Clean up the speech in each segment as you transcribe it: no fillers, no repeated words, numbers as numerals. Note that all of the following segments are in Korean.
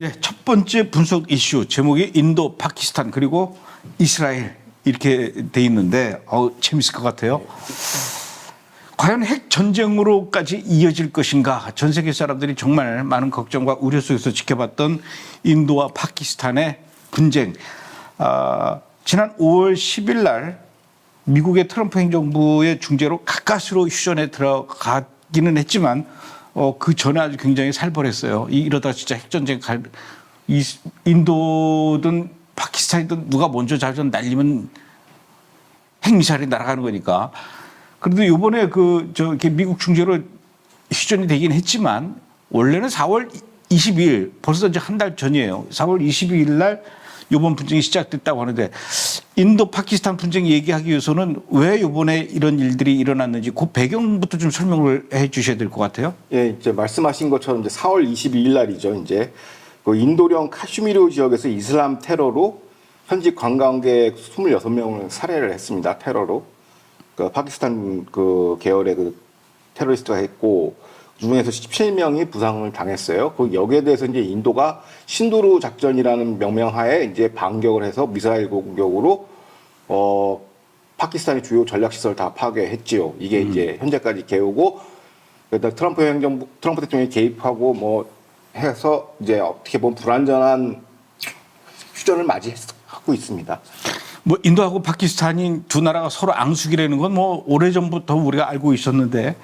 네, 첫 번째 분석 이슈 제목이 인도, 파키스탄 그리고 이스라엘 이렇게 돼 있는데 재밌을 것 같아요. 과연 핵 전쟁으로까지 이어질 것인가? 전 세계 사람들이 정말 많은 걱정과 우려 속에서 지켜봤던 인도와 파키스탄의 분쟁. 지난 5월 10일 날 미국의 트럼프 행정부의 중재로 가까스로 휴전에 들어가기는 했지만 그 전에 아주 굉장히 살벌했어요. 이러다 진짜 핵전쟁 인도든 파키스탄이든 누가 먼저 자전 날리면 핵미사일이 날아가는 거니까. 그런데 이번에 이렇게 미국 중재로 휴전이 되긴 했지만 원래는 4월 22일 벌써 이제 한 달 전이에요. 4월 22일 날 이번 분쟁이 시작됐다고 하는데 인도 파키스탄 분쟁 얘기하기 위해서는 왜 이번에 이런 일들이 일어났는지 그 배경부터 좀 설명을 해 주셔야 될 것 같아요. 예, 이제 말씀하신 것처럼 이제 4월 22일 날이죠. 이제 그 인도령 카슈미르 지역에서 이슬람 테러로 현지 관광객 26명을 살해를 했습니다. 테러로. 그 파키스탄 그 계열의 그 테러리스트가 했고 그중에서 17명이 부상을 당했어요. 그 여기에 대해서 이제 인도가 신두루 작전이라는 명명하에 이제 반격을 해서 미사일 공격으로 파키스탄의 주요 전략 시설 다 파괴했지요. 이게 이제 현재까지 개요고 그러다 트럼프 대통령이 개입하고 뭐 해서 이제 어떻게 보면 불안전한 휴전을 맞이하고 있습니다. 뭐 인도하고 파키스탄이 두 나라가 서로 앙숙이라는 건 뭐 오래전부터 우리가 알고 있었는데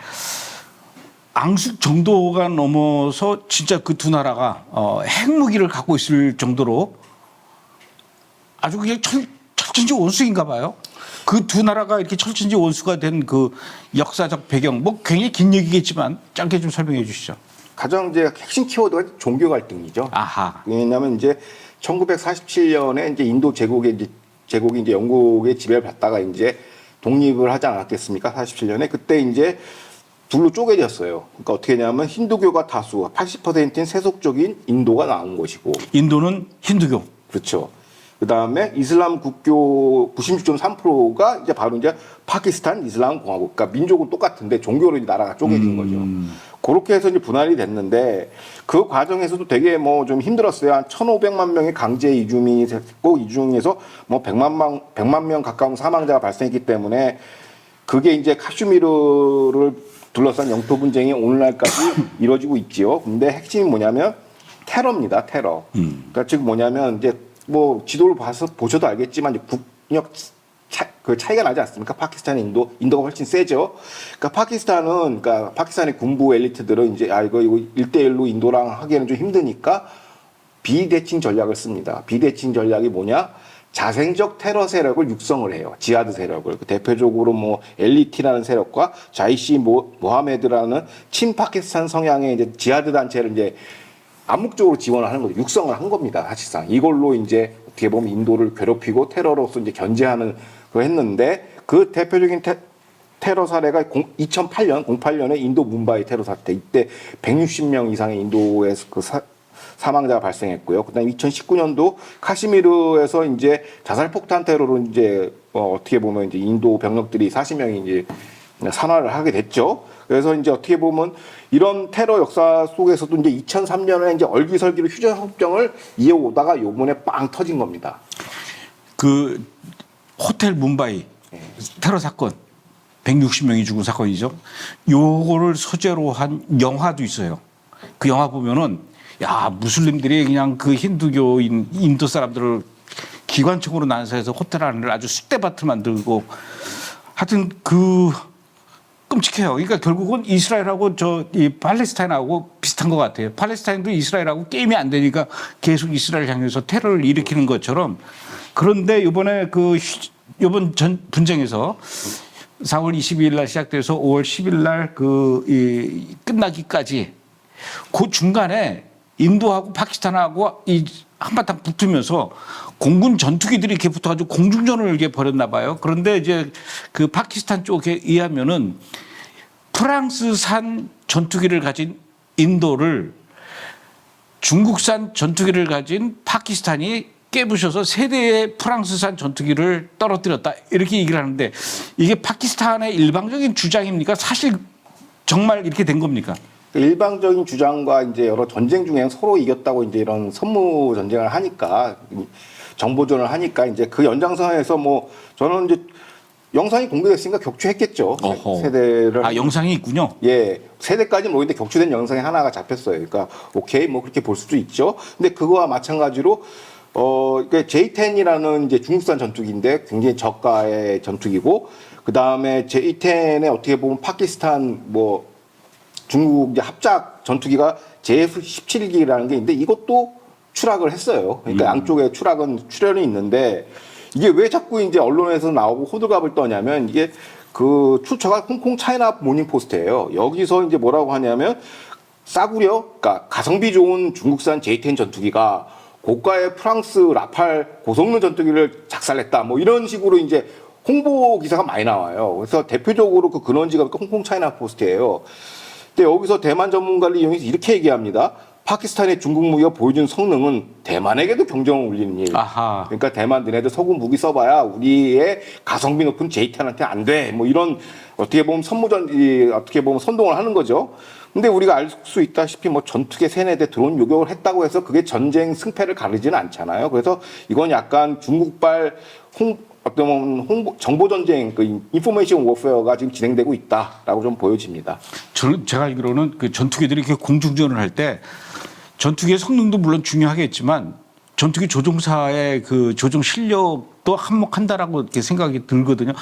앙숙 정도가 넘어서 진짜 그 두 나라가 핵무기를 갖고 있을 정도로 아주 그냥 철천지 원수인가 봐요. 그 두 나라가 이렇게 철천지 원수가 된 그 역사적 배경, 뭐 굉장히 긴 얘기겠지만 짧게 좀 설명해 주시죠. 가장 이제 핵심 키워드가 종교 갈등이죠. 아하. 왜냐하면 이제 1947년에 이제 인도 제국이 이제 영국의 지배를 받다가 이제 독립을 하지 않았겠습니까? 47년에 그때 이제 둘로 쪼개졌어요. 그러니까 어떻게 했냐면 힌두교가 다수, 80%인 세속적인 인도가 나온 것이고. 인도는 힌두교. 그렇죠. 그 다음에 이슬람 국교 96.3%가 이제 바로 이제 파키스탄 이슬람 공화국. 그러니까 민족은 똑같은데 종교로 나라가 쪼개진 거죠. 그렇게 해서 이제 분할이 됐는데 그 과정에서도 되게 뭐 좀 힘들었어요. 한 1,500만 명의 강제 이주민이 됐고 이 중에서 뭐 100만 명 가까운 사망자가 발생했기 때문에 그게 이제 카슈미르를 둘러싼 영토 분쟁이 오늘날까지 이루어지고 있지요. 근데 핵심이 뭐냐면 테러입니다. 테러. 그러니까 즉 뭐냐면 이제 뭐 지도를 봐서 보셔도 알겠지만 이제 국력 그 차이가 나지 않습니까? 파키스탄, 인도가 훨씬 세죠. 그러니까 파키스탄의 군부 엘리트들은 이제 이거 1대1로 인도랑 하기에는 좀 힘드니까 비대칭 전략을 씁니다. 비대칭 전략이 뭐냐? 자생적 테러 세력을 육성을 해요. 지하드 세력을. 대표적으로 뭐 엘리티라는 세력과 자이시 모하메드라는 친파키스탄 성향의 이제 지하드 단체를 이제 암묵적으로 지원을 하는 거죠. 육성을 한 겁니다. 사실상. 이걸로 이제 어떻게 보면 인도를 괴롭히고 테러로서 이제 견제하는 거 했는데 그 대표적인 테러 사례가 2008년에 인도 문바이 테러 사태. 이때 160명 이상의 인도에서 그 사망자가 발생했고요. 그다음에 2019년도 카시미르에서 이제 자살폭탄 테러로 이제 어떻게 보면 이제 인도 병력들이 40명이 이제 산화를 하게 됐죠. 그래서 이제 어떻게 보면 이런 테러 역사 속에서도 이제 2003년에 이제 얼기설기로 휴전 협정을 이어오다가 요번에 빵 터진 겁니다. 그 호텔 문바이 테러 사건 160명이 죽은 사건이죠. 요거를 소재로 한 영화도 있어요. 그 영화 보면은 야, 무슬림들이 그냥 그 힌두교인 인도 사람들을 기관총으로 난사해서 호텔 안을 아주 쑥대밭을 만들고 하여튼 끔찍해요. 그러니까 결국은 이스라엘하고 이 팔레스타인하고 비슷한 것 같아요. 팔레스타인도 이스라엘하고 게임이 안 되니까 계속 이스라엘 향해서 테러를 일으키는 것처럼. 그런데 이번에 이번 분쟁에서 4월 22일 날 시작돼서 5월 10일 날 끝나기까지 그 중간에 인도하고 파키스탄하고 한바탕 붙으면서 공군 전투기들이 이렇게 붙어가지고 공중전을 이렇게 벌였나 봐요. 그런데 이제 그 파키스탄 쪽에 의하면은 프랑스산 전투기를 가진 인도를 중국산 전투기를 가진 파키스탄이 깨부셔서 세 대의 프랑스산 전투기를 떨어뜨렸다. 이렇게 얘기를 하는데 이게 파키스탄의 일방적인 주장입니까? 사실 정말 이렇게 된 겁니까? 일방적인 주장과 이제 여러 전쟁 중에 서로 이겼다고 이제 이런 선무 전쟁을 하니까 정보전을 하니까 이제 그 연장선에서 뭐 저는 이제 영상이 공개됐으니까 격추했겠죠. 어허. 세대를. 아, 영상이 있군요. 예, 세대까지 모르는데 격추된 영상이 하나가 잡혔어요. 그러니까 오케이 뭐 그렇게 볼 수도 있죠. 근데 그거와 마찬가지로 그러니까 J-10이라는 이제 중국산 전투기인데 굉장히 저가의 전투기고 그 다음에 J-10에 어떻게 보면 파키스탄 뭐 중국 이제 합작 전투기가 JF-17기라는 게 있는데 이것도 추락을 했어요. 그러니까 양쪽에 출혈이 있는데 이게 왜 자꾸 이제 언론에서 나오고 호들갑을 떠냐면 이게 그 출처가 홍콩 차이나 모닝 포스트예요. 여기서 이제 뭐라고 하냐면 싸구려, 그러니까 가성비 좋은 중국산 J-10 전투기가 고가의 프랑스 라팔 고성능 전투기를 작살냈다. 뭐 이런 식으로 이제 홍보 기사가 많이 나와요. 그래서 대표적으로 그 근원지가 홍콩 차이나 포스트예요. 근데 여기서 대만 전문가를 이용해서 이렇게 얘기합니다. 파키스탄의 중국 무기가 보여준 성능은 대만에게도 경쟁을 울리는 일. 아하. 그러니까 대만 너네들 서구 무기 써봐야 우리의 가성비 높은 J-10한테 안 돼. 뭐 이런 어떻게 보면 어떻게 보면 선동을 하는 거죠. 근데 우리가 알 수 있다시피 뭐 전투기 3-4대 드론 요격을 했다고 해서 그게 전쟁 승패를 가리지는 않잖아요. 그래서 이건 약간 중국발 정보 전쟁, 그 인포메이션 워페어가 지금 진행되고 있다라고 좀 보여집니다. 제가 알기로는 그 전투기들이 이렇게 공중전을 할 때 전투기의 성능도 물론 중요하겠지만 전투기 조종사의 그 조종 실력도 한몫한다라고 이렇게 생각이 들거든요.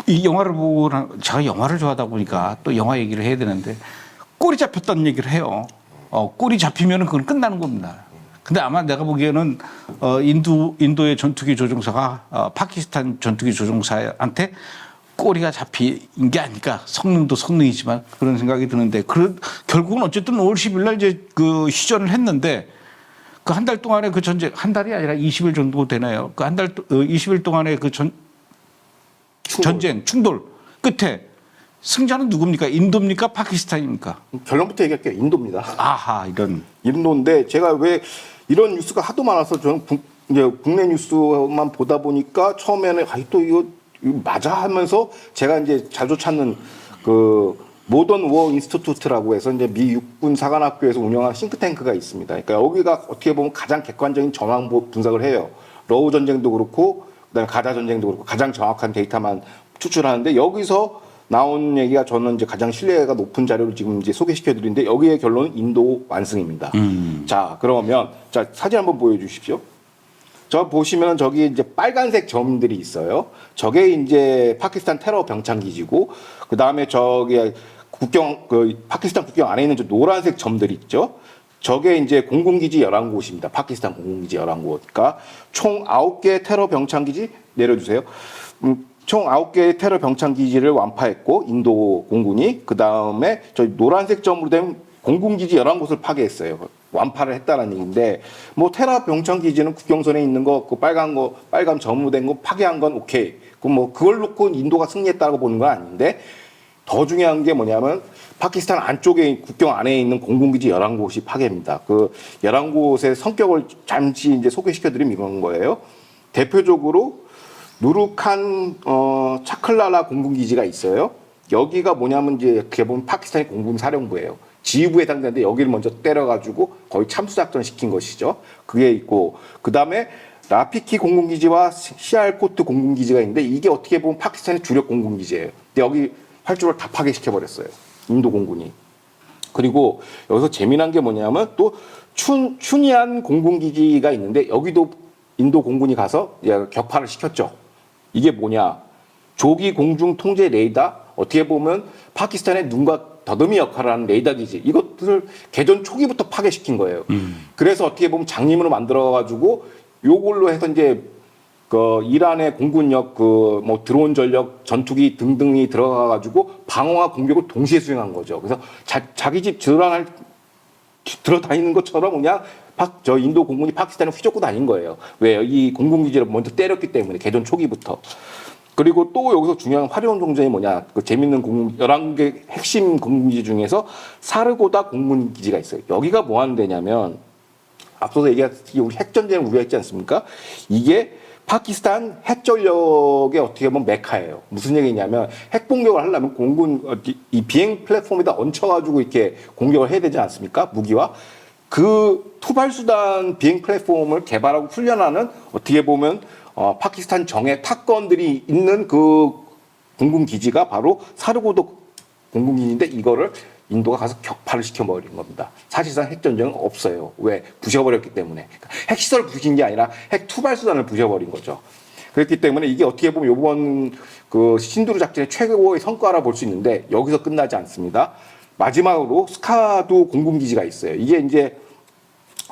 이 영화를 보고 제가 영화를 좋아하다 보니까 또 영화 얘기를 해야 되는데 꼴이 잡혔다는 얘기를 해요. 꼴이 잡히면 그건 끝나는 겁니다. 근데 아마 내가 보기에는 인도의 전투기 조종사가 파키스탄 전투기 조종사한테 꼬리가 잡힌 게 아닐까. 성능도 성능이지만 그런 생각이 드는데 결국은 어쨌든 5월 10일 날 이제 그 휴전을 했는데 그 한 달 동안에 그 전쟁, 한 달이 아니라 20일 정도 되나요? 그 20일 동안에 그 전쟁, 충돌 끝에 승자는 누굽니까? 인도입니까? 파키스탄입니까? 결론부터 얘기할게요. 인도입니다. 아하, 이런. 인도인데 제가 왜 이런 뉴스가 하도 많아서 저는 이제 국내 뉴스만 보다 보니까 처음에는 또 이거 맞아 하면서 제가 이제 자주 찾는 그 모던 워 인스티튜트라고 해서 이제 미 육군 사관학교에서 운영하는 싱크탱크가 있습니다. 그러니까 여기가 어떻게 보면 가장 객관적인 전황 분석을 해요. 러우 전쟁도 그렇고 그다음에 가자 전쟁도 그렇고 가장 정확한 데이터만 추출하는데 여기서 나온 얘기가 저는 이제 가장 신뢰가 높은 자료를 지금 이제 소개시켜 드리는데 여기의 결론은 인도 완승입니다. 자, 그러면 자, 사진 한번 보여 주십시오. 저 보시면 저기 이제 빨간색 점들이 있어요. 저게 이제 파키스탄 테러 병창 기지고 그다음에 저기 파키스탄 국경 안에 있는 저 노란색 점들이 있죠. 저게 이제 공군기지 11곳입니다. 파키스탄 공군기지 11곳. 그러니까 총 9개 테러 병창 기지 내려주세요. 총 9개의 테러 병창 기지를 완파했고 인도 공군이 그다음에 저 노란색 점으로 된 공군기지 11곳을 파괴했어요. 완파를 했다는 얘기인데 뭐 테러 병창 기지는 국경선에 있는 거 그 빨간 점으로 된 거 파괴한 건 오케이. 그럼 뭐 그걸 놓고 인도가 승리했다고 보는 건 아닌데 더 중요한 게 뭐냐면 파키스탄 안쪽에 국경 안에 있는 공군기지 11곳이 파괴입니다. 그 11곳의 성격을 잠시 이제 소개시켜 드리면 이런 거예요. 대표적으로 누르칸 차클라라 공군기지가 있어요. 여기가 뭐냐면 이제 보면 파키스탄의 공군 사령부예요. 지휘부에 해당되는데 여기를 먼저 때려가지고 거의 참수작전 시킨 것이죠. 그게 있고 그 다음에 라피키 공군기지와 시알코트 공군기지가 있는데 이게 어떻게 보면 파키스탄의 주력 공군기지예요. 근데 여기 활주로를 다 파괴시켜버렸어요. 인도 공군이. 그리고 여기서 재미난 게 뭐냐면 또 춘이안 공군기지가 있는데 여기도 인도 공군이 가서 격파를 시켰죠. 이게 뭐냐? 조기 공중 통제 레이더, 어떻게 보면 파키스탄의 눈과 더듬이 역할을 하는 레이더 기지, 이것들을 개전 초기부터 파괴시킨 거예요. 그래서 어떻게 보면 장님으로 만들어가지고 요걸로 해서 이제 그 이란의 공군력, 그 뭐 드론 전력, 전투기 등등이 들어가가지고 방어와 공격을 동시에 수행한 거죠. 그래서 자기 집 들어다니는 것처럼 그냥 저 인도 공군이 파키스탄을 휘젓고 다닌 거예요. 왜요? 이 공군기지를 먼저 때렸기 때문에 개전 초기부터. 그리고 또 여기서 중요한 화려한 동전이 뭐냐? 그 재밌는 11개 핵심 공군기지 중에서 사르고다 공군기지가 있어요. 여기가 뭐 하는 데냐면 앞서서 얘기했듯이 우리 핵전쟁을 우려했지 않습니까? 이게 파키스탄 핵 전력의 어떻게 보면 메카예요. 무슨 얘기냐면 핵 공격을 하려면 공군 이 비행 플랫폼에다 얹혀가지고 이렇게 공격을 해야 되지 않습니까? 무기와 그 투발 수단 비행 플랫폼을 개발하고 훈련하는 어떻게 보면 파키스탄 정예 탑건들이 있는 그 공군 기지가 바로 사르고도 공군 기지인데 이거를 인도가 가서 격파를 시켜버린 겁니다. 사실상 핵전쟁은 없어요. 왜? 부셔버렸기 때문에. 그러니까 핵시설을 부신 게 아니라 핵 투발수단을 부셔버린 거죠. 그렇기 때문에 이게 어떻게 보면 이번 그 신두르 작전의 최고의 성과라 볼 수 있는데 여기서 끝나지 않습니다. 마지막으로 스카두 공군기지가 있어요. 이게 이제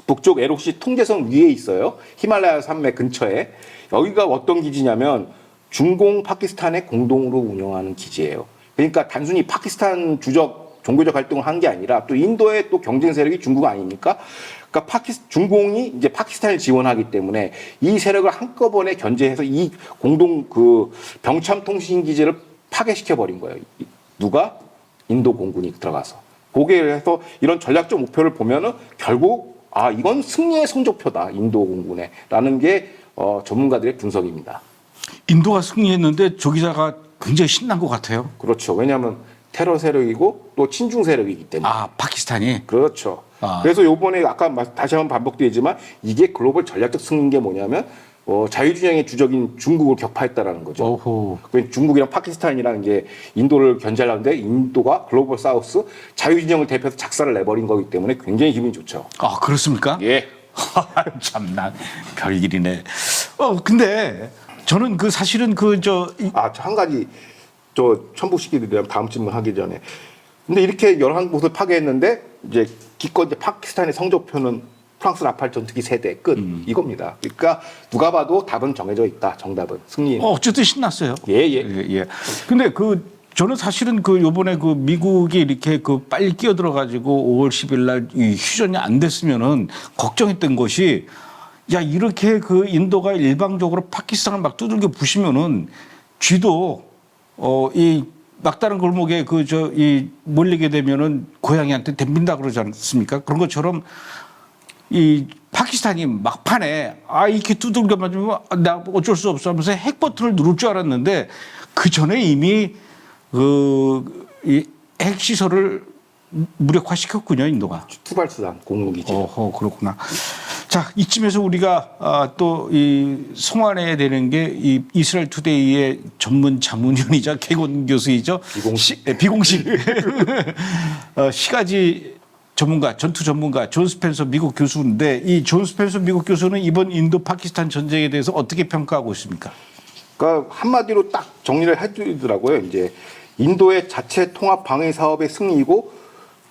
북쪽 에록시 통제선 위에 있어요. 히말라야 산맥 근처에. 여기가 어떤 기지냐면 중공 파키스탄의 공동으로 운영하는 기지예요. 그러니까 단순히 파키스탄 주적 종교적 활동을 한 게 아니라 또 인도의 또 경쟁 세력이 중국 아닙니까? 그러니까 중공이 이제 파키스탄을 지원하기 때문에 이 세력을 한꺼번에 견제해서 이 공동 그 병참 통신 기지를 파괴시켜 버린 거예요. 누가? 인도 공군이 들어가서. 거기에 해서 이런 전략적 목표를 보면은 결국 이건 승리의 성적표다. 인도 공군에라는 게 전문가들의 분석입니다. 인도가 승리했는데 조기자가 굉장히 신난 것 같아요. 그렇죠. 왜냐하면 테러 세력이고 또 친중 세력이기 때문에. 파키스탄이. 그렇죠. 그래서 요번에 아까 다시 한번 반복되지만 이게 글로벌 전략적 승리인 게 뭐냐면 자유주의의 주적인 중국을 격파했다라는 거죠. 오호. 중국이랑 파키스탄이랑 이제 인도를 견제하려는데 인도가 글로벌 사우스 자유진영을 대표해서 작사를 내버린 거기 때문에 굉장히 기분이 좋죠. 그렇습니까? 예. 참나 별일이네. 근데 저는 그 사실은 한 가지 첨부시키려면 다음 질문 하기 전에. 근데 이렇게 여러 곳을 파괴했는데 이제 기껏 이제 파키스탄의 성적표는 프랑스 라팔 전투기 세대 끝 이겁니다. 그러니까 누가 봐도 답은 정해져 있다. 정답은 승리. 어쨌든 신났어요. 예. 근데 저는 사실은 요번에 미국이 이렇게 빨리 끼어들어 가지고 5월 10일 날 이 휴전이 안 됐으면은 걱정했던 것이 이렇게 인도가 일방적으로 파키스탄을 막 두들겨 부시면은 쥐도 이 막다른 골목에 몰리게 되면은 고양이한테 덤빈다 그러지 않습니까? 그런 것처럼 이 파키스탄이 막판에 이렇게 두들겨 맞으면 나 어쩔 수 없어 하면서 핵 버튼을 누를 줄 알았는데 그 전에 이미 이 핵 시설을 무력화시켰군요, 인도가. 투발수단 공군기지. 그렇구나. 자, 이쯤에서 우리가 또 이 송환해야 되는 게 이 이스라엘 투데이의 전문 자문위원이자 개건 교수이죠. 비공식. 시가지 전문가, 전투 전문가 존 스펜서 미국 교수인데 이 존 스펜서 미국 교수는 이번 인도 파키스탄 전쟁에 대해서 어떻게 평가하고 있습니까? 그러니까 한마디로 딱 정리를 해주더라고요. 이제 인도의 자체 통합 방위 사업의 승리이고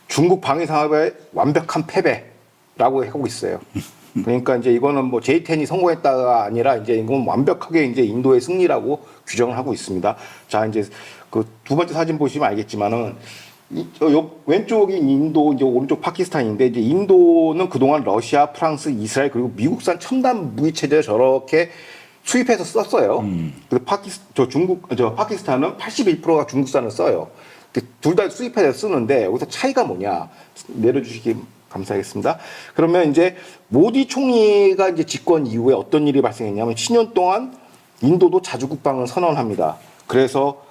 중국 방위 사업의 완벽한 패배라고 하고 있어요. 그러니까 이제 이거는 뭐 J10이 성공했다가 아니라 이제 이건 완벽하게 이제 인도의 승리라고 규정을 하고 있습니다. 자, 이제 그 두 번째 사진 보시면 알겠지만은 왼쪽이 인도, 이제 오른쪽 파키스탄인데 이제 인도는 그동안 러시아, 프랑스, 이스라엘 그리고 미국산 첨단 무기 체제를 저렇게 수입해서 썼어요. 근데 파키스탄은 81%가 중국산을 써요. 둘 다 수입해서 쓰는데 여기서 차이가 뭐냐? 내려주시기 감사하겠습니다. 그러면 이제 모디 총리가 이제 집권 이후에 어떤 일이 발생했냐면 10년 동안 인도도 자주국방을 선언합니다. 그래서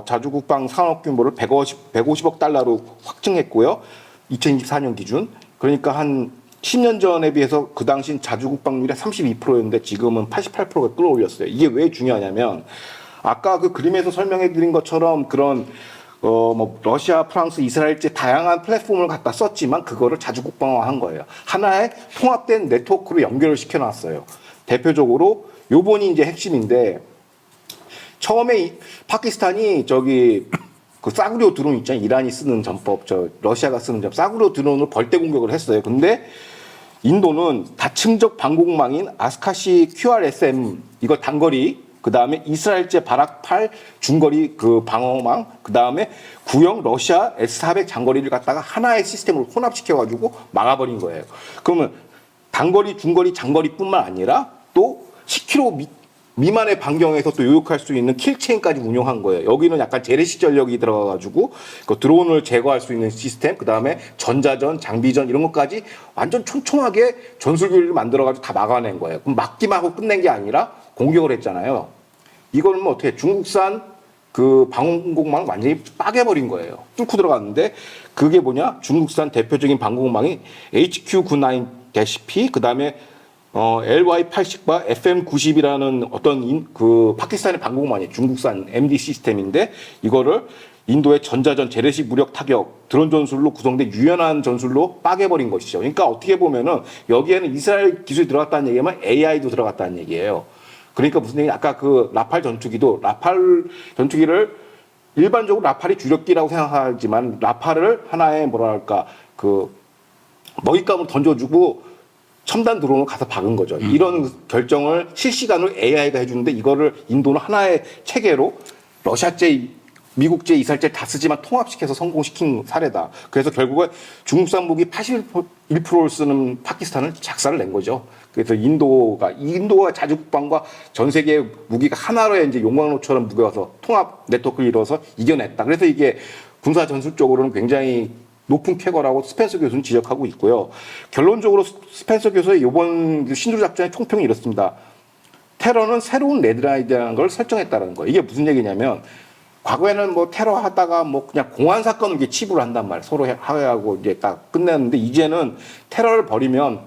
자주국방 산업 규모를 150억 달러로 확증했고요. 2024년 기준. 그러니까 한 10년 전에 비해서 그 당시 자주국방률이 32%였는데 지금은 88%가 끌어올렸어요. 이게 왜 중요하냐면 아까 그 그림에서 설명해 드린 것처럼 그런 러시아, 프랑스, 이스라엘제 다양한 플랫폼을 갖다 썼지만 그거를 자주국방화한 거예요. 하나의 통합된 네트워크로 연결을 시켜놨어요. 대표적으로 요번이 이제 핵심인데 처음에 파키스탄이 그 싸구려 드론 있잖아요. 이란이 쓰는 전법, 러시아가 쓰는 전법, 싸구려 드론을 벌떼 공격을 했어요. 근데 인도는 다층적 방공망인 아스카시 QRSM 이거 단거리, 그 다음에 이스라엘제 바락8 중거리 그 방어망, 그 다음에 구형 러시아 S400 장거리를 갖다가 하나의 시스템으로 혼합시켜가지고 막아버린 거예요. 그러면 단거리, 중거리, 장거리뿐만 아니라 또 10km 미만의 반경에서 또 요격할 수 있는 킬체인까지 운영한 거예요. 여기는 약간 재래식 전력이 들어가가지고 그 드론을 제거할 수 있는 시스템, 그 다음에 전자전, 장비전 이런 것까지 완전 촘촘하게 전술교리를 만들어가지고 다 막아낸 거예요. 그럼 막기만 하고 끝낸 게 아니라 공격을 했잖아요. 이거는 뭐 어떻게 중국산 그 방공망을 완전히 빠개버린 거예요. 뚫고 들어갔는데 그게 뭐냐? 중국산 대표적인 방공망이 HQ-99-P 그다음에 LY-80과 FM-90이라는 어떤 그 파키스탄의 방공망이 중국산 MD 시스템인데 이거를 인도의 전자전 재래식 무력 타격 드론 전술로 구성된 유연한 전술로 빠개버린 것이죠. 그러니까 어떻게 보면은 여기에는 이스라엘 기술이 들어갔다는 얘기면 AI도 들어갔다는 얘기예요. 그러니까 무슨 얘기? 아까 그 라팔 전투기도 라팔 전투기를 일반적으로 라팔이 주력기라고 생각하지만 라팔을 하나의 뭐랄까 그 먹잇감을 던져주고 첨단 드론을 가서 박은 거죠. 이런 결정을 실시간으로 AI가 해주는데 이거를 인도는 하나의 체계로 러시아제, 미국제, 이스라엘제 다 쓰지만 통합시켜서 성공시킨 사례다. 그래서 결국은 중국산 무기 81%를 쓰는 파키스탄을 작사를 낸 거죠. 그래서 인도가 자주국방과 전 세계 무기가 하나로의 이제 용광로처럼 무게와서 통합 네트워크를 이뤄서 이겨냈다. 그래서 이게 군사 전술적으로는 굉장히 높은 쾌거라고 스펜서 교수는 지적하고 있고요. 결론적으로 스펜서 교수의 이번 신두루 작전의 총평이 이렇습니다. 테러는 새로운 레드라인이라는 걸 설정했다는 거예요. 이게 무슨 얘기냐면 과거에는 뭐 테러 하다가 뭐 그냥 공안 사건을 이게 치부를 한단 말이에요. 서로 하회하고 이제 딱 끝냈는데 이제는 테러를 벌이면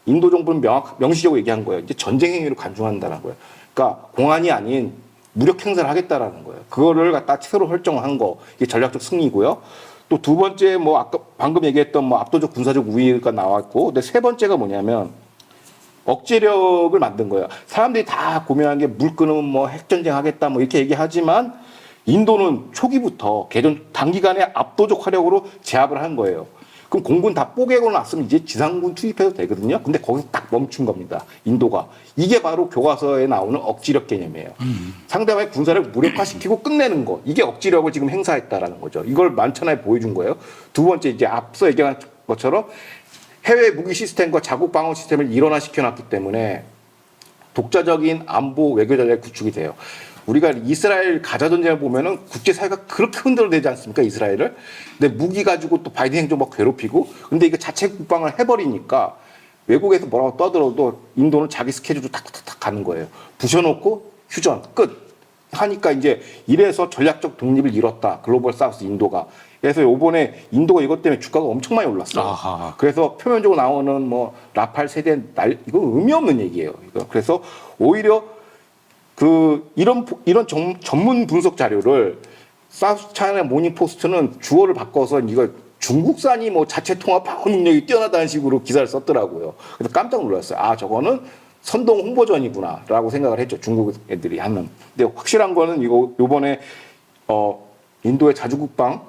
인도 정부는 명시적으로 얘기한 거예요. 이제 전쟁 행위로 간주한다는 거예요. 그러니까 공안이 아닌 무력 행사를 하겠다라는 거예요. 그거를 갖다 새로 설정한 거 이게 전략적 승리고요. 또 두 번째 뭐 아까 방금 얘기했던 뭐 압도적 군사적 우위가 나왔고, 근데 세 번째가 뭐냐면 억제력을 만든 거예요. 사람들이 다 고민하는 게 물 끊으면 뭐 핵전쟁 하겠다 뭐 이렇게 얘기하지만 인도는 초기부터 단기간에 압도적 화력으로 제압을 한 거예요. 그럼 공군 다 뽀개고 났으면 이제 지상군 투입해도 되거든요. 근데 거기서 딱 멈춘 겁니다. 인도가. 이게 바로 교과서에 나오는 억지력 개념이에요. 상대방의 군사를 무력화시키고 끝내는 거. 이게 억지력을 지금 행사했다라는 거죠. 이걸 만천하에 보여준 거예요. 두 번째 이제 앞서 얘기한 것처럼 해외 무기 시스템과 자국 방어 시스템을 일원화시켜놨기 때문에 독자적인 안보 외교 전략이 구축이 돼요. 우리가 이스라엘 가자 전쟁을 보면은 국제사회가 그렇게 흔들어대지 않습니까, 이스라엘을? 근데 무기 가지고 또 바이든 행정 막 괴롭히고, 근데 이거 자체 국방을 해버리니까 외국에서 뭐라고 떠들어도 인도는 자기 스케줄로 탁탁탁 가는 거예요. 부셔놓고 휴전 끝 하니까 이제 이래서 전략적 독립을 잃었다. 글로벌 사우스 인도가. 그래서 요번에 인도가 이것 때문에 주가가 엄청 많이 올랐어요. 아하. 그래서 표면적으로 나오는 뭐 라팔 세대 이거 의미 없는 얘기예요. 이거. 그래서 오히려 이런 전문 분석 자료를 사우스 차이나 모닝 포스트는 주어를 바꿔서 이거 중국산이 뭐 자체 통합 방어 능력이 뛰어나다는 식으로 기사를 썼더라고요. 그래서 깜짝 놀랐어요. 아, 저거는 선동 홍보전이구나라고 생각을 했죠. 중국 애들이 하는. 근데 확실한 거는 요번에 인도의 자주국방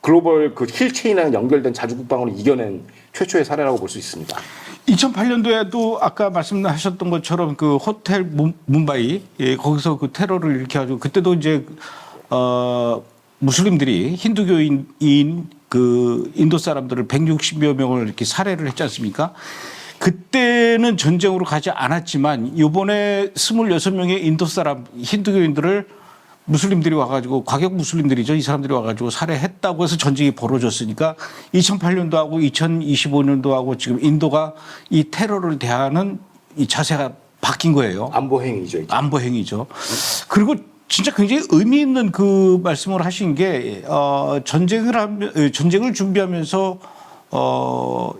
글로벌 그 힐체인이랑 연결된 자주국방으로 이겨낸 최초의 사례라고 볼 수 있습니다. 2008년도에도 아까 말씀하셨던 것처럼 그 호텔 뭄바이 거기서 그 테러를 일으켜가지고 그때도 이제 무슬림들이 힌두교인 그 인도 사람들을 160여 명을 이렇게 살해를 했지 않습니까? 그때는 전쟁으로 가지 않았지만 이번에 26명의 인도 사람 힌두교인들을 무슬림들이 와가지고 과격 무슬림들이죠. 이 사람들이 와가지고 살해했다고 해서 전쟁이 벌어졌으니까 2008년도하고 2025년도하고 지금 인도가 이 테러를 대하는 이 자세가 바뀐 거예요. 안보 행위죠. 이제. 안보 행위죠. 그리고 진짜 굉장히 의미 있는 그 말씀을 하신 게 전쟁을 준비하면서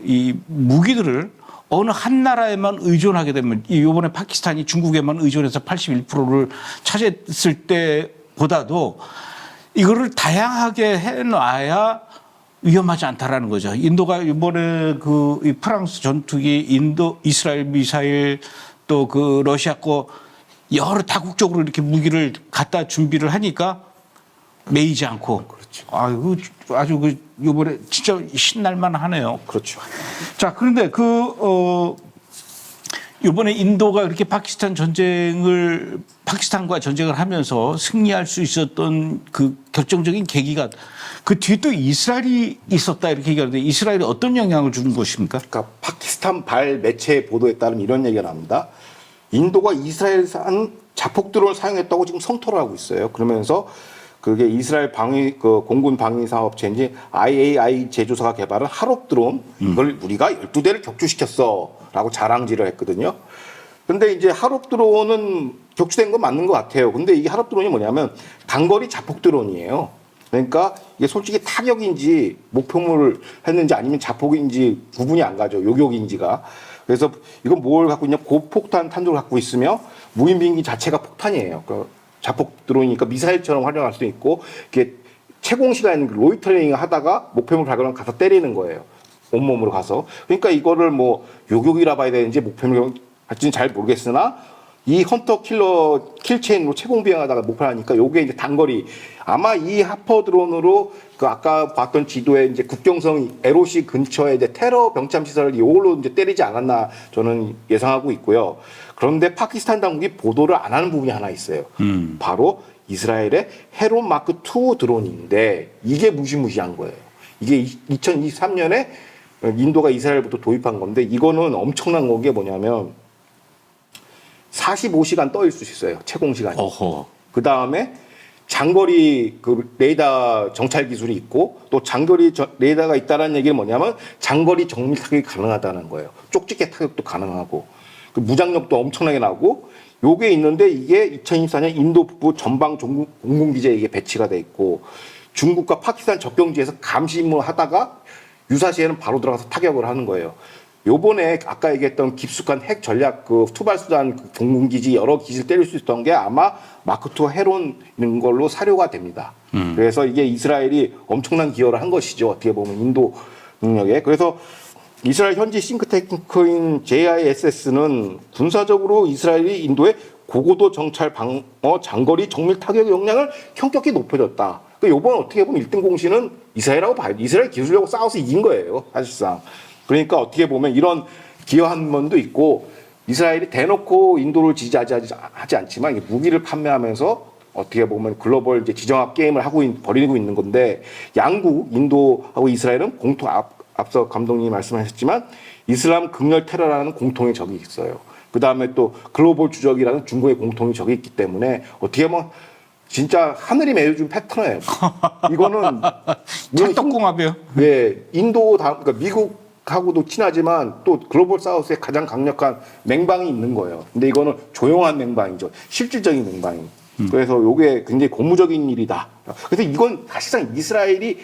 이 무기들을 어느 한 나라에만 의존하게 되면 이번에 파키스탄이 중국에만 의존해서 81%를 차지했을 때보다도 이거를 다양하게 해놔야 위험하지 않다라는 거죠. 인도가 이번에 이 프랑스 전투기, 이스라엘 미사일 또 그 러시아 거 여러 다국적으로 이렇게 무기를 갖다 준비를 하니까 매이지 않고. 그렇죠. 아주 이번에 진짜 신날만 하네요. 그렇죠. 자, 그런데 이번에 인도가 그렇게 파키스탄과 전쟁을 하면서 승리할 수 있었던 그 결정적인 계기가 그 뒤에 또 이스라엘이 있었다 이렇게 얘기하는데 이스라엘이 어떤 영향을 주는 것입니까? 그러니까 파키스탄 발 매체 보도에 따르면 이런 얘기가 나옵니다. 인도가 이스라엘산 자폭 드론을 사용했다고 지금 성토를 하고 있어요. 그러면서 그게 이스라엘 공군 방위 사업체인지 IAI 제조사가 개발한 하롭 드론 이걸 우리가 12대를 격추시켰어라고 자랑질을 했거든요. 근데 이제 하롭 드론은 격추된 건 맞는 것 같아요. 근데 이게 하롭 드론이 뭐냐면 단거리 자폭 드론이에요. 그러니까 이게 솔직히 타격인지 목표물을 했는지 아니면 자폭인지 구분이 안 가죠. 요격인지가. 그래서 이건 뭘 갖고 있냐? 고폭탄 탄두를 갖고 있으며 무인 비행기 자체가 폭탄이에요. 그 자폭 드론이니까 미사일처럼 활용할 수 있고 이게 채공 시간에 로이터링 하다가 목표물 발견하면 가서 때리는 거예요. 온몸으로 가서. 그러니까 이거를 뭐 요격이라 봐야 되는지 목표물 할지는 잘 모르겠으나 이 헌터 킬러 킬체인으로 채공 비행하다가 목표하니까 요게 이제 단거리 아마 이 하퍼 드론으로 그 아까 봤던 지도에 이제 국경성 LOC 근처에 이제 테러 병참 시설을 이걸로 이제 때리지 않았나 저는 예상하고 있고요. 그런데 파키스탄 당국이 보도를 안 하는 부분이 하나 있어요. 바로 이스라엘의 헤론 마크 2 드론인데 이게 무시무시한 거예요. 이게 2023년에 인도가 이스라엘부터 도입한 건데 이거는 엄청난 게 뭐냐면 45시간 떠 있을 수 있어요. 채공 시간이. 그 다음에 장거리 그 레이더 정찰 기술이 있고 또 장거리 레이더가 있다는 얘기는 뭐냐면 장거리 정밀 타격이 가능하다는 거예요. 쪽집게 타격도 가능하고 그 무장력도 엄청나게 나고 요게 있는데 이게 2024년 인도 북부 전방 공군기지에 이게 배치가 돼 있고 중국과 파키스탄 접경지에서 감시 임무를 하다가 유사시에는 바로 들어가서 타격을 하는 거예요. 요번에 아까 얘기했던 깊숙한 핵 전략 그 투발수단 그 공군기지 여러 기지를 때릴 수 있었던 게 아마 마크2 헤론인 걸로 사료가 됩니다. 그래서 이게 이스라엘이 엄청난 기여를 한 것이죠. 어떻게 보면 인도 능력에. 그래서 이스라엘 현지 싱크탱크인 JISS는 군사적으로 이스라엘이 인도의 고고도 정찰 방어 장거리 정밀 타격 역량을 현격히 높여줬다. 그러니까 요번 어떻게 보면 1등 공신은 이스라엘하고 봐요. 이스라엘 기술력으로 싸워서 이긴 거예요. 사실상. 그러니까 어떻게 보면 이런 기여한 면도 있고 이스라엘이 대놓고 인도를 지지하지 않지만 무기를 판매하면서 어떻게 보면 글로벌 이제 지정학 게임을 벌이고 있는 건데 양국 인도하고 이스라엘은 앞서 감독님이 말씀하셨지만 이슬람 극렬 테러라는 공통의 적이 있어요. 그 다음에 또 글로벌 주적이라는 중국의 공통의 적이 있기 때문에 어떻게 보면 진짜 하늘이 매겨준 패턴이에요. 이거는 찰떡궁합이에요. 네, 그러니까 미국하고도 친하지만 또 글로벌 사우스에 가장 강력한 맹방이 있는 거예요. 근데 이거는 조용한 맹방이죠. 실질적인 맹방이. 그래서 이게 굉장히 고무적인 일이다. 그래서 이건 사실상 이스라엘이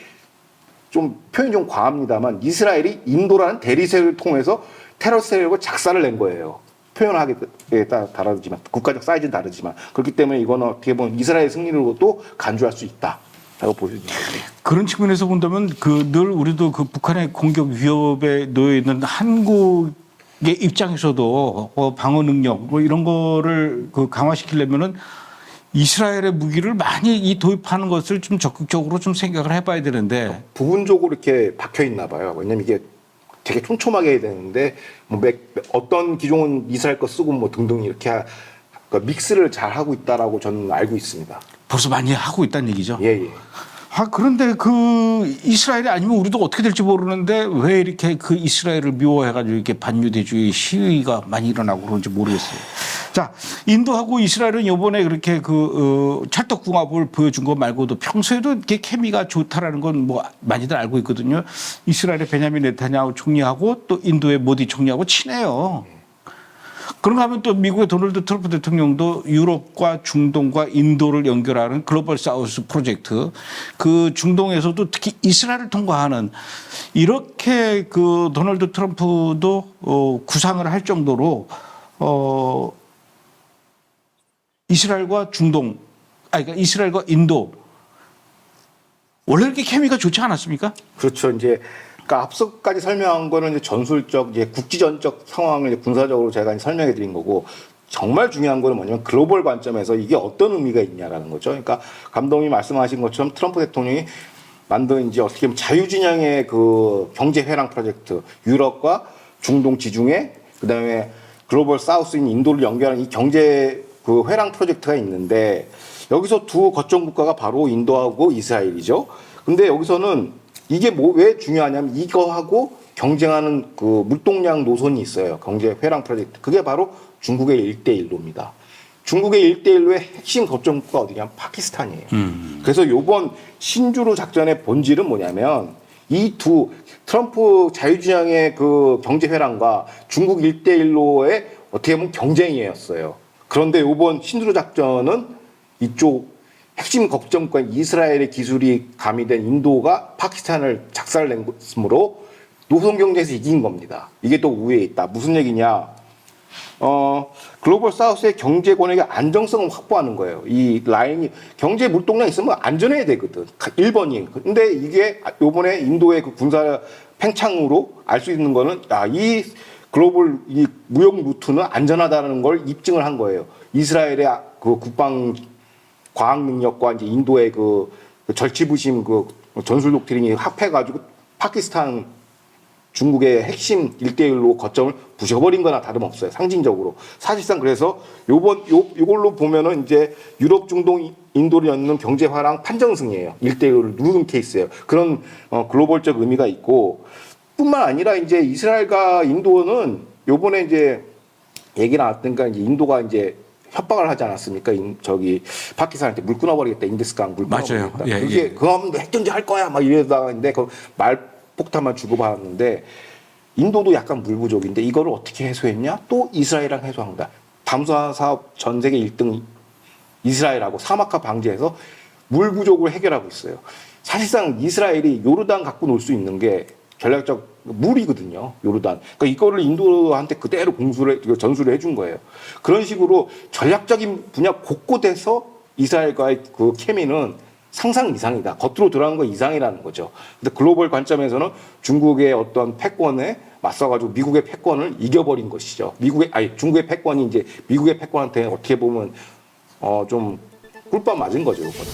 좀 표현이 좀 과합니다만 이스라엘이 인도라는 대리세를 통해서 테러 세력을 작사를 낸 거예요. 표현하기에 따라 다르지만 국가적 사이즈는 다르지만 그렇기 때문에 이거는 어떻게 보면 이스라엘 승리로도 간주할 수 있다라고 보시면 됩니다. 그런 측면에서 본다면 그 늘 우리도 그 북한의 공격 위협에 놓여 있는 한국의 입장에서도 방어 능력 뭐 이런 거를 그 강화시키려면은 이스라엘의 무기를 많이 도입하는 것을 좀 적극적으로 좀 생각을 해봐야 되는데 부분적으로 이렇게 박혀 있나 봐요. 왜냐면 이게 되게 촘촘하게 해야 되는데 뭐 어떤 기종은 이스라엘 거 쓰고 뭐 등등 이렇게 그러니까 믹스를 잘 하고 있다라고 저는 알고 있습니다. 벌써 많이 하고 있다는 얘기죠. 예. 그런데 그 이스라엘이 아니면 우리도 어떻게 될지 모르는데 왜 이렇게 그 이스라엘을 미워해가지고 이렇게 반유대주의 시위가 많이 일어나고 그런지 모르겠어요. 자, 인도하고 이스라엘은 이번에 그렇게 찰떡궁합을 보여준 거 말고도 평소에도 이렇게 케미가 좋다라는 건 뭐 많이들 알고 있거든요. 이스라엘의 베냐민 네타냐후 총리하고 또 인도의 모디 총리하고 친해요. 그런가 하면 또 미국의 도널드 트럼프 대통령도 유럽과 중동과 인도를 연결하는 글로벌 사우스 프로젝트 그 중동에서도 특히 이스라엘을 통과하는 이렇게 그 도널드 트럼프도 구상을 할 정도로 이스라엘과 중동 그러니까 이스라엘과 인도 원래 이렇게 케미가 좋지 않았습니까? 그렇죠. 이제 그러니까 앞서까지 설명한 거는 이제 전술적, 이제 국지전적 상황을 이제 군사적으로 제가 설명해 드린 거고, 정말 중요한 거는 뭐냐면 글로벌 관점에서 이게 어떤 의미가 있냐라는 거죠. 그러니까 감독님이 말씀하신 것처럼 트럼프 대통령이 만든 이제 어떻게 보면 자유진영의 그 경제 회랑 프로젝트, 유럽과 중동 지중해, 그 다음에 글로벌 사우스인 인도를 연결하는 이 경제 그 회랑 프로젝트가 있는데, 여기서 두 거점 국가가 바로 인도하고 이스라엘이죠. 근데 여기서는 이게 왜 중요하냐면 이거하고 경쟁하는 그 물동량 노선이 있어요. 경제 회랑 프로젝트. 그게 바로 중국의 1대1로입니다. 중국의 1대1로의 핵심 거점 국가가 어디냐면 파키스탄이에요. 그래서 요번 신주루 작전의 본질은 뭐냐면 이 두 트럼프 자유주장의 그 경제 회랑과 중국 1대1로의 어떻게 보면 경쟁이었어요. 그런데 이번 신두르 작전은 이쪽 핵심 걱정권 이스라엘의 기술이 가미된 인도가 파키스탄을 작살냈으므로 노선 경쟁에서 이긴 겁니다. 이게 또 우위에 있다. 무슨 얘기냐? 글로벌 사우스의 경제 권역의 안정성을 확보하는 거예요. 이 라인이 경제 물동량 있으면 안전해야 되거든. 1번이. 근데 이게 요번에 인도의 그 군사 팽창으로 알 수 있는 거는 이 글로벌 이 무역 루트는 안전하다는 걸 입증을 한 거예요. 이스라엘의 그 국방 과학 능력과 이제 인도의 그 절치부심 그 전술 독트린이 합해가지고 파키스탄 중국의 핵심 1대1로 거점을 부셔버린 거나 다름없어요. 상징적으로. 사실상 그래서 요걸로 보면은 이제 유럽, 중동, 인도를 엮는 경제 화랑 판정승이에요. 1대1을 누르는 케이스예요. 그런 글로벌적 의미가 있고 뿐만 아니라 이제 이스라엘과 인도는 요번에 이제 얘기 나왔던가 이제 인도가 이제 협박을 하지 않았습니까? 저기 파키스탄한테 물 끊어버리겠다. 인디스강 물 맞아요. 끊어버리겠다. 예, 그게 예. 그럼 핵전쟁 할 거야. 막 이러다가 근데 그 폭탄만 주고받았는데 인도도 약간 물 부족인데 이거를 어떻게 해소했냐? 또 이스라엘이랑 해소한다. 담수화 사업 전 세계 1등 이스라엘하고 사막화 방지해서 물 부족을 해결하고 있어요. 사실상 이스라엘이 요르단 갖고 놀 수 있는 게 전략적 물이거든요. 요르단. 그러니까 이거를 인도한테 그대로 전수를 해준 거예요. 그런 식으로 전략적인 분야 곳곳에서 이스라엘과의 그 케미는 상상 이상이다. 겉으로 드러나는 거 이상이라는 거죠. 근데 글로벌 관점에서는 중국의 어떤 패권에 맞서가지고 미국의 패권을 이겨버린 것이죠. 중국의 패권이 이제 미국의 패권한테 어떻게 보면 좀 꿀밤 맞은 거죠. 이거는.